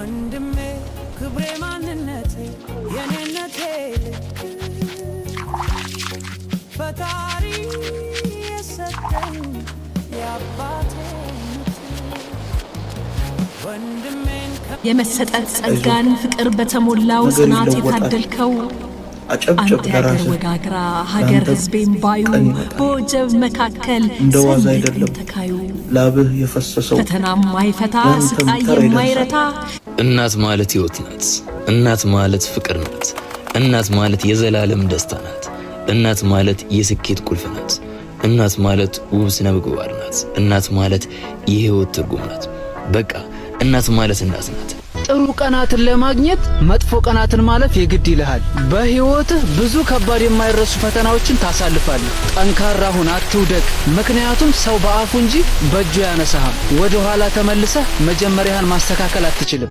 ወንድሜ ክብሬ ማንነቴ የኔነቴ ፈጣሪ የሰጠኝ የአባቴ ወንድሜን የመሰጠት ጸጋን ፍቅር በተሞላው ጽናት የታደልከው አጨብጨብ ለራስ ወጋግራ ሀገር ህዝቤን ባዩ በወጀብ መካከል እንደዋዛ አይደለም ተካዩ ላብህ የፈሰሰው ፈተናም ማይፈታ ስቃይ የማይረታ እናት ማለት ህይወት ናት። እናት ማለት ፍቅር ናት። እናት ማለት የዘላለም ደስታ ናት። እናት ማለት የስኬት ቁልፍ ናት። እናት ማለት ውብ ስነ ምግባር ናት። እናት ማለት የህይወት ትርጉም ናት። በቃ እናት ማለት እናት ናት። ጥሩ ቀናትን ለማግኘት መጥፎ ቀናትን ማለፍ የግድ ይልሃል። በህይወትህ ብዙ ከባድ የማይረሱ ፈተናዎችን ታሳልፋለህ። ጠንካራ ሁን፣ አትውደቅ። ምክንያቱም ሰው በአፉ እንጂ በእጁ ያነሳሃል። ወደ ኋላ ተመልሰህ መጀመሪያህን ማስተካከል አትችልም።